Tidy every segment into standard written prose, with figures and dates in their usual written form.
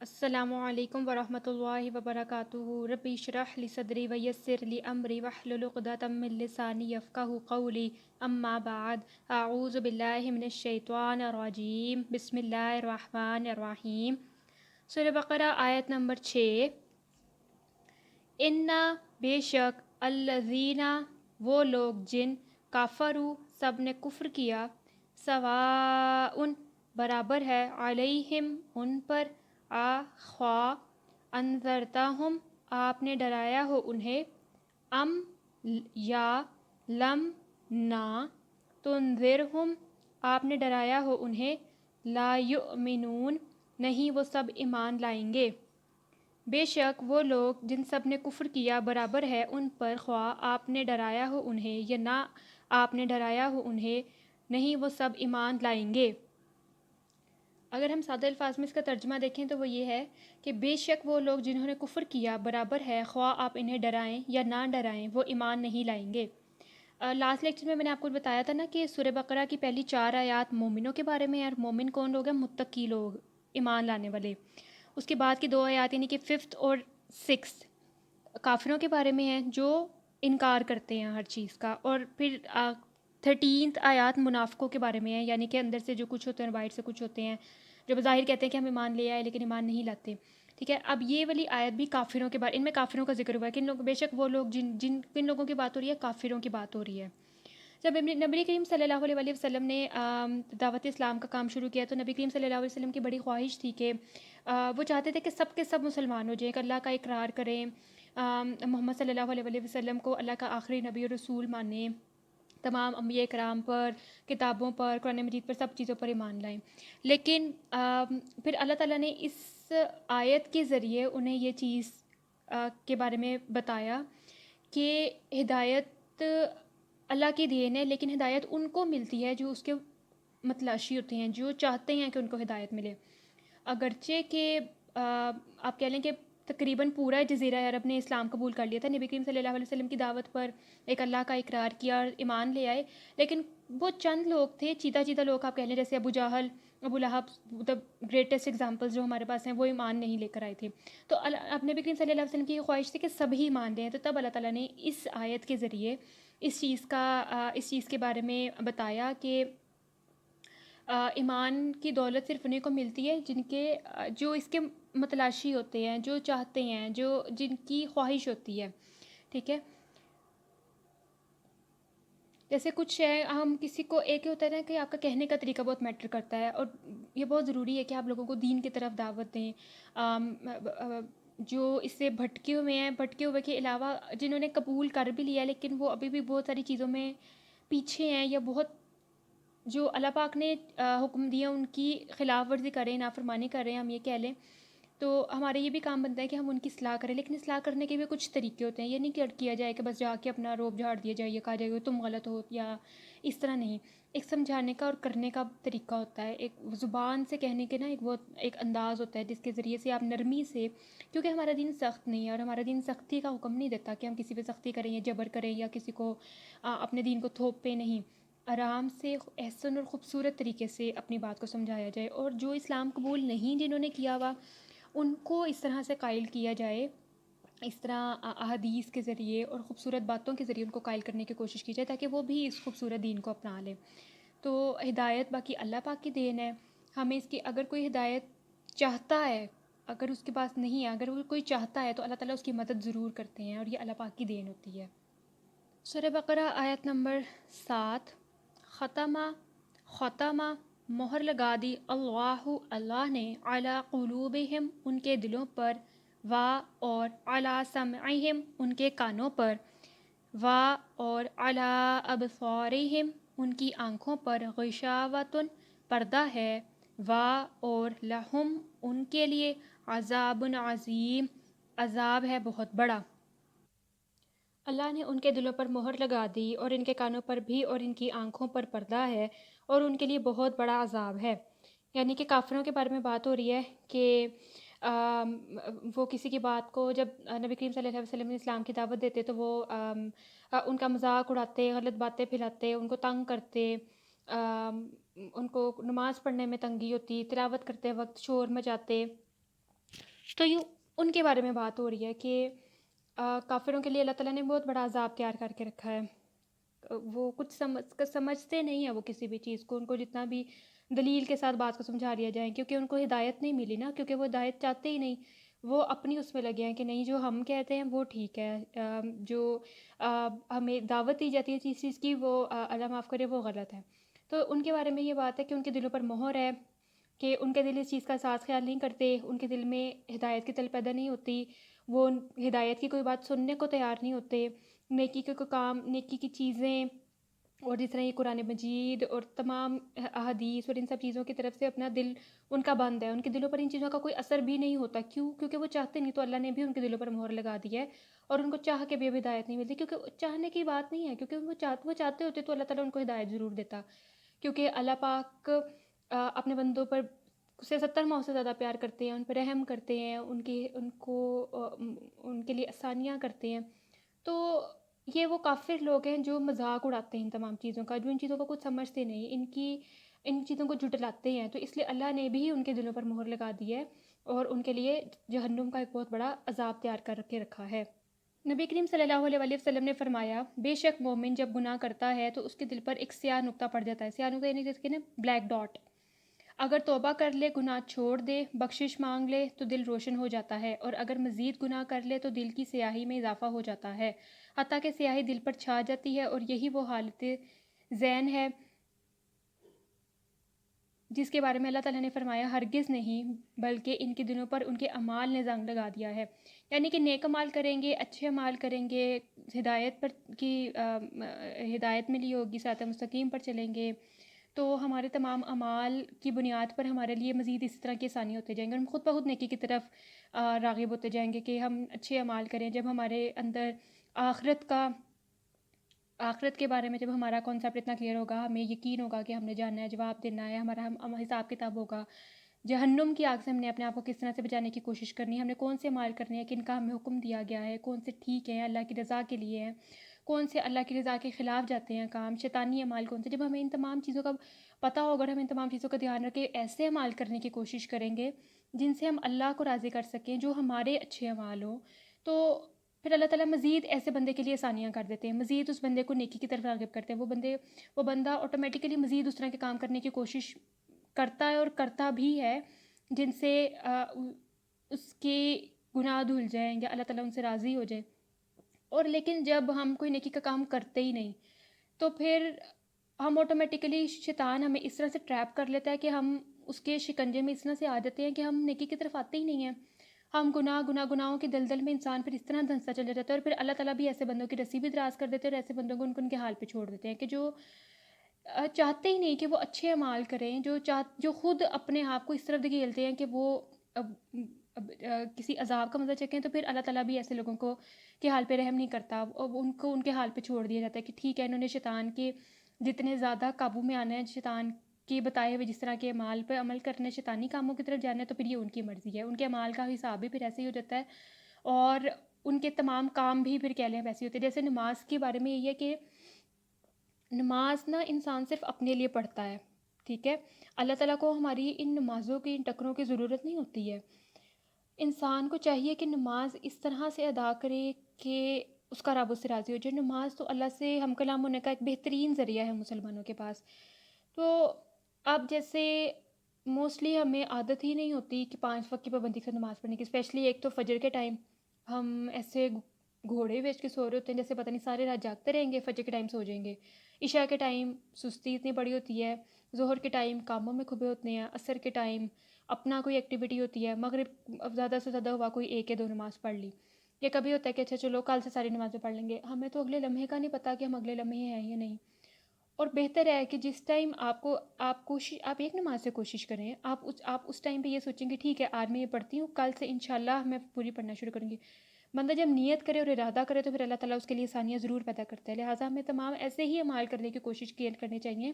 السلام علیکم ورحمۃ اللہ وبرکاتہ۔ ربی اشرح لی صدری ویسر لی امری واحلل عقدۃ من لسانی یفقہوا قولی، اما بعد، اعوذ باللہ من الشیطان الرجیم، بسم اللہ الرحمن الرحیم۔ سورہ بقرہ آیت نمبر 6۔ انا بے شک، الذین وہ لوگ جن، کافروا سب نے کفر کیا، سواء برابر ہے، علیہم ان پر، خواہ انذرتہم آپ نے ڈرایا ہو انہیں، ام یا لم نہ تنذرہم آپ نے ڈرایا ہو انہیں، لا یؤمنون نہیں وہ سب ایمان لائیں گے۔ بے شک وہ لوگ جن سب نے کفر کیا برابر ہے ان پر، خواہ آپ نے ڈرایا ہو انہیں یا نہ آپ نے ڈرایا ہو انہیں، نہیں وہ سب ایمان لائیں گے۔ اگر ہم سادہ الفاظ میں اس کا ترجمہ دیکھیں تو وہ یہ ہے کہ بے شک وہ لوگ جنہوں نے کفر کیا برابر ہے، خواہ آپ انہیں ڈرائیں یا نہ ڈرائیں، وہ ایمان نہیں لائیں گے۔ لاسٹ لیکچر میں نے آپ کو بتایا تھا نا کہ سورہ بقرہ کی پہلی 4 آیات مومنوں کے بارے میں ہے، اور مومن کون لوگ ہیں؟ متقی لوگ، ایمان لانے والے۔ اس کے بعد کی 2 آیات یعنی کہ 5th اور 6th کافروں کے بارے میں ہیں جو انکار کرتے ہیں ہر چیز کا، اور پھر 13th آیات منافقوں کے بارے میں ہیں، یعنی کہ اندر سے جو کچھ ہوتے ہیں باہر سے کچھ ہوتے ہیں، جو بظاہر کہتے ہیں کہ ہم ایمان لے آئے لیکن ایمان نہیں لاتے۔ ٹھیک ہے، اب یہ والی آیت بھی کافروں کے بارے، ان میں کافروں کا ذکر ہوا ہے، کن لوگ؟ بے شک وہ لوگ کن لوگوں کی بات ہو رہی ہے؟ کافروں کی بات ہو رہی ہے۔ جب نبی کریم صلی اللہ علیہ وسلم نے دعوت اسلام کا کام شروع کیا تو نبی کریم صلی اللہ علیہ وسلم کی بڑی خواہش تھی کہ وہ چاہتے تھے کہ سب کے سب مسلمان ہو جائیں، کہ اللہ کا اقرار کریں، محمد صلی اللہ علیہ وسلم کو اللہ کا آخری نبی اور رسول مانیں، تمام انبیاء کرام پر، کتابوں پر، قرآن مجید پر، سب چیزوں پر ایمان لائیں۔ لیکن پھر اللہ تعالیٰ نے اس آیت کے ذریعے انہیں یہ چیز کے بارے میں بتایا کہ ہدایت اللہ کی دین ہے، لیکن ہدایت ان کو ملتی ہے جو اس کے متلاشی ہوتے ہیں، جو چاہتے ہیں کہ ان کو ہدایت ملے۔ اگرچہ کہ آپ کہہ لیں کہ تقریباً پورا جزیرہ عرب نے اسلام قبول کر لیا تھا نبی کریم صلی اللہ علیہ وسلم کی دعوت پر، ایک اللہ کا اقرار کیا اور ایمان لے آئے، لیکن وہ چند لوگ تھے، چیتا چیتا لوگ آپ کہہ لیں، جیسے ابو جہل، ابو لہب، دا گریٹسٹ ایگزامپلز جو ہمارے پاس ہیں، وہ ایمان نہیں لے کر آئے تھے۔ تو اب نبی کریم صلی اللہ علیہ وسلم کی یہ خواہش تھی کہ سبھی ایمان لیں، تو تب اللہ تعالیٰ نے اس آیت کے ذریعے اس چیز کے بارے میں بتایا کہ ایمان کی دولت صرف انہیں کو ملتی ہے جو اس کے متلاشی ہوتے ہیں، جو چاہتے ہیں، جن کی خواہش ہوتی ہے۔ ٹھیک ہے، جیسے کچھ ہے، ہم کسی کو ایک ہوتا ہے نا کہ آپ کا کہنے کا طریقہ بہت میٹر کرتا ہے، اور یہ بہت ضروری ہے کہ آپ لوگوں کو دین کی طرف دعوت دیں۔ جو اس سے بھٹکے ہوئے کے علاوہ جنہوں نے قبول کر بھی لیا لیکن وہ ابھی بھی بہت ساری چیزوں میں پیچھے ہیں، یا بہت جو اللہ پاک نے حکم دیا ان کی خلاف ورزی کریں، نافرمانی کریں، ہم یہ کہہ لیں، تو ہمارا یہ بھی کام بنتا ہے کہ ہم ان کی اصلاح کریں، لیکن اصلاح کرنے کے بھی کچھ طریقے ہوتے ہیں۔ یہ نہیں کیا جائے کہ بس جا کے اپنا روب جھاڑ دیا جائے، یہ کہا جائے کہ تم غلط ہو، یا اس طرح نہیں۔ ایک سمجھانے کا اور کرنے کا طریقہ ہوتا ہے، ایک زبان سے کہنے کے نا ایک انداز ہوتا ہے جس کے ذریعے سے آپ نرمی سے، کیونکہ ہمارا دین سخت نہیں ہے، اور ہمارا دین سختی کا حکم نہیں دیتا کہ ہم کسی پہ سختی کریں یا جبر کریں یا کسی کو اپنے دین کو تھوپ پہ، نہیں۔ آرام سے، احسن اور خوبصورت طریقے سے اپنی بات کو سمجھایا جائے، اور جو اسلام قبول نہیں جنہوں نے کیا ہوا ان کو اس طرح سے قائل کیا جائے، اس طرح احادیث کے ذریعے اور خوبصورت باتوں کے ذریعے ان کو قائل کرنے کی کوشش کی جائے تاکہ وہ بھی اس خوبصورت دین کو اپنا لیں۔ تو ہدایت باقی اللہ پاک کی دین ہے، ہمیں اس کی، اگر کوئی ہدایت چاہتا ہے، اگر اس کے پاس نہیں ہے، اگر وہ کوئی چاہتا ہے تو اللہ تعالیٰ اس کی مدد ضرور کرتے ہیں، اور یہ اللہ پاک کی دین ہوتی ہے۔ سورہ بقرہ آیت نمبر 7۔ ختمہ مہر لگا دی، اللہ نے، علی قلوبہم ان کے دلوں پر، اور علی سمعہم ان کے کانوں پر، اور علی ابصارہم ان کی آنکھوں پر، غشاوۃ پردہ ہے، اور لہم ان کے لیے، عذاب عظیم عذاب ہے بہت بڑا۔ اللہ نے ان کے دلوں پر مہر لگا دی، اور ان کے کانوں پر بھی، اور ان کی آنکھوں پر پردہ ہے، اور ان کے لیے بہت بڑا عذاب ہے۔ یعنی کہ کافروں کے بارے میں بات ہو رہی ہے کہ وہ کسی کی بات کو، جب نبی کریم صلی اللہ علیہ وسلم نے اسلام کی دعوت دیتے تو وہ ان کا مذاق اڑاتے، غلط باتیں پھیلاتے، ان کو تنگ کرتے، ان کو نماز پڑھنے میں تنگی ہوتی، تلاوت کرتے وقت شور مچاتے، تو یہ ان کے بارے میں بات ہو رہی ہے کہ کافروں کے لیے اللہ تعالیٰ نے بہت بڑا عذاب تیار کر کے رکھا ہے. وہ کچھ سمجھتے نہیں ہیں وہ کسی بھی چیز کو، ان کو جتنا بھی دلیل کے ساتھ بات کو سمجھا لیا جائے، کیونکہ ان کو ہدایت نہیں ملی نا، کیونکہ وہ ہدایت چاہتے ہی نہیں. وہ اپنی اس میں لگے ہیں کہ نہیں جو ہم کہتے ہیں وہ ٹھیک ہے، جو ہمیں دعوت دی جاتی ہے چیز چیز کی وہ اللہ معاف کرے وہ غلط ہے. تو ان کے بارے میں یہ بات ہے کہ ان کے دلوں پر مہر ہے کہ ان کے دل اس چیز کا ساتھ خیال نہیں کرتے، ان کے دل میں ہدایت کی طلب پیدا نہیں ہوتی، وہ ہدایت کی کوئی بات سننے کو تیار نہیں ہوتے، نیکی کے کوئی کام، نیکی کی چیزیں، اور جس طرح یہ قرآن مجید اور تمام احادیث اور ان سب چیزوں کی طرف سے اپنا دل ان کا بند ہے، ان کے دلوں پر ان چیزوں کا کوئی اثر بھی نہیں ہوتا. کیوں؟ کیونکہ وہ چاہتے نہیں، تو اللہ نے بھی ان کے دلوں پر مہر لگا دی ہے اور ان کو چاہ کے بھی اب ہدایت نہیں ملتی، کیونکہ چاہنے کی بات نہیں ہے، کیونکہ وہ چاہتے ہوتے تو اللہ تعالیٰ ان کو ہدایت ضرور دیتا. کیونکہ اللہ پاک اپنے بندوں پر سے 70 ماہ سے زیادہ پیار کرتے ہیں، ان پر رحم کرتے ہیں، ان کے لیے آسانیاں کرتے ہیں. تو یہ وہ کافر لوگ ہیں جو مذاق اڑاتے ہیں ان تمام چیزوں کا، جو ان چیزوں کو کچھ سمجھتے نہیں، ان چیزوں کو جھٹلاتے ہیں. تو اس لیے اللہ نے بھی ان کے دلوں پر مہر لگا دی ہے اور ان کے لیے جہنم کا ایک بہت بڑا عذاب تیار کر کے رکھا ہے. نبی کریم صلی اللہ علیہ وآلہ وسلم نے فرمایا، بے شک مومن جب گناہ کرتا ہے تو اس کے دل پر ایک سیاہ نقطہ پڑ جاتا ہے. سیاہ نقطہ یعنی جس کے نا بلیک ڈاٹ. اگر توبہ کر لے، گناہ چھوڑ دے، بخشش مانگ لے تو دل روشن ہو جاتا ہے، اور اگر مزید گناہ کر لے تو دل کی سیاہی میں اضافہ ہو جاتا ہے، حتیٰ کہ سیاہی دل پر چھا جاتی ہے. اور یہی وہ حالت ذہن ہے جس کے بارے میں اللہ تعالیٰ نے فرمایا، ہرگز نہیں بلکہ ان کے دلوں پر ان کے اعمال نے زنگ لگا دیا ہے. یعنی کہ نیک اعمال کریں گے، اچھے اعمال کریں گے، ہدایت ملی ہوگی، صراط مستقیم پر چلیں گے، تو ہمارے تمام اعمال کی بنیاد پر ہمارے لیے مزید اسی طرح کی آسانی ہوتے جائیں گے، ہم خود بخود نیکی کی طرف راغب ہوتے جائیں گے کہ ہم اچھے اعمال کریں. جب ہمارے اندر آخرت کے بارے میں جب ہمارا کانسیپٹ اتنا کلیئر ہوگا، ہمیں یقین ہوگا کہ ہم نے جاننا ہے، جواب دینا ہے، ہمارا حساب کتاب ہوگا، جہنم کی آگ سے ہم نے اپنے آپ کو کس طرح سے بچانے کی کوشش کرنی ہے، ہم نے کون سے اعمال کرنے ہیں، کن کا ہمیں حکم دیا گیا ہے، کون سے ٹھیک ہیں اللہ کی رضا کے لیے ہیں، کون سے اللہ کی رضا کے خلاف جاتے ہیں کام، شیطانی اعمال کون سے. جب ہمیں ان تمام چیزوں کا پتہ ہوگا اور ہم ان تمام چیزوں کا دھیان رکھ کے ایسے اعمال کرنے کی کوشش کریں گے جن سے ہم اللہ کو راضی کر سکیں، جو ہمارے اچھے اعمال ہوں، تو پھر اللہ تعالیٰ مزید ایسے بندے کے لیے آسانیاں کر دیتے ہیں، مزید اس بندے کو نیکی کی طرف راغب کرتے ہیں. وہ بندہ آٹومیٹیکلی مزید اس طرح کے کام کرنے کی کوشش کرتا ہے اور کرتا بھی ہے جن سے اس کے گناہ دھل جائیں یا اللہ تعالیٰ ان سے راضی ہو جائے. اور لیکن جب ہم کوئی نیکی کا کام کرتے ہی نہیں تو پھر ہم آٹومیٹیکلی شیطان ہمیں اس طرح سے ٹریپ کر لیتا ہے کہ ہم اس کے شکنجے میں اس طرح سے آ جاتے ہیں کہ ہم نیکی کی طرف آتے ہی نہیں ہیں. ہم گناہوں کی دلدل میں انسان پھر اس طرح دھنستا چل جاتا ہے، اور پھر اللہ تعالیٰ بھی ایسے بندوں کی رسی بھی دراز کر دیتے ہیں اور ایسے بندوں کو ان کے حال پہ چھوڑ دیتے ہیں کہ جو چاہتے ہی نہیں کہ وہ اچھے اعمال کریں، جو خود اپنے آپ کو اس طرف دھکیلتے ہیں کہ وہ کسی عذاب کا مزہ چکیں. تو پھر اللہ تعالیٰ بھی ایسے لوگوں کو کے حال پہ رحم نہیں کرتا، ان کو ان کے حال پہ چھوڑ دیا جاتا ہے کہ ٹھیک ہے، انہوں نے شیطان کے جتنے زیادہ قابو میں آنا ہے، شیطان کے بتائے ہوئے جس طرح کے اعمال پہ عمل کرنے، شیطانی کاموں کی طرف جانا ہے، تو پھر یہ ان کی مرضی ہے. ان کے اعمال کا حساب بھی پھر ایسے ہی ہو جاتا ہے اور ان کے تمام کام بھی پھر کہہ لیں ویسے ہوتے ہیں. جیسے نماز کے بارے میں یہی ہے کہ نماز نا انسان صرف اپنے لیے پڑھتا ہے، ٹھیک ہے، اللہ تعالیٰ کو ہماری ان نمازوں کی، ان ٹکروں کی ضرورت نہیں ہوتی ہے. انسان کو چاہیے کہ نماز اس طرح سے ادا کرے کہ اس کا رب اس سے راضی ہو جائے. نماز تو اللہ سے ہم کلام ہونے کا ایک بہترین ذریعہ ہے مسلمانوں کے پاس. تو اب جیسے موسٹلی ہمیں عادت ہی نہیں ہوتی کہ 5 وقت کی پابندی سے نماز پڑھنے کی، اسپیشلی ایک تو فجر کے ٹائم ہم ایسے گھوڑے بیچ کے سو رہے ہوتے ہیں جیسے پتہ نہیں سارے رات جاگتے رہیں گے، فجر کے ٹائم سو جائیں گے. عشاء کے ٹائم سستی اتنی بڑی ہوتی ہے، ظہر کے ٹائم کاموں میں کھبے ہوتے ہیں، عصر کے ٹائم اپنا کوئی ایکٹیویٹی ہوتی ہے، مغرب اب زیادہ سے زیادہ ہوا کوئی 1 یا 2 نماز پڑھ لی، یا کبھی ہوتا ہے کہ اچھا چلو کل سے ساری نمازیں پڑھ لیں گے. ہمیں تو اگلے لمحے کا نہیں پتہ کہ ہم اگلے لمحے ہیں یا نہیں. اور بہتر ہے کہ جس ٹائم آپ ایک نماز سے کوشش کریں، آپ اس ٹائم پہ یہ سوچیں کہ ٹھیک ہے آج میں یہ پڑھتی ہوں، کل سے انشاءاللہ میں پوری پڑھنا شروع کروں گی. بندہ جب نیت کرے اور ارادہ کرے تو پھر اللہ تعالیٰ اس کے لیے آسانیاں ضرور پیدا کرتا ہے. لہٰذا ہمیں تمام ایسے ہی اعمال کرنے کی کوشش کرنی چاہیے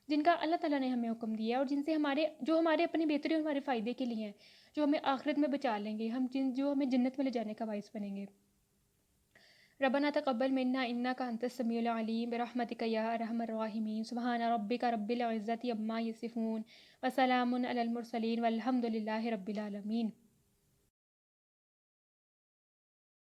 جن کا اللہ تعالیٰ نے ہمیں حکم دیا ہے اور جن سے جو ہمارے اپنی بہتری اور ہمارے فائدے کے لیے ہیں، جو ہمیں آخرت میں بچا لیں گے، جو ہمیں جنت میں لے جانے کا باعث بنیں گے. ربنا تقبل منا انک انت السمیع العلیم برحمتک یا ارحم الراحمین. سبحان ربک رب العزة عما یصفون وسلام علی المرسلین والحمد للہ رب العالمین.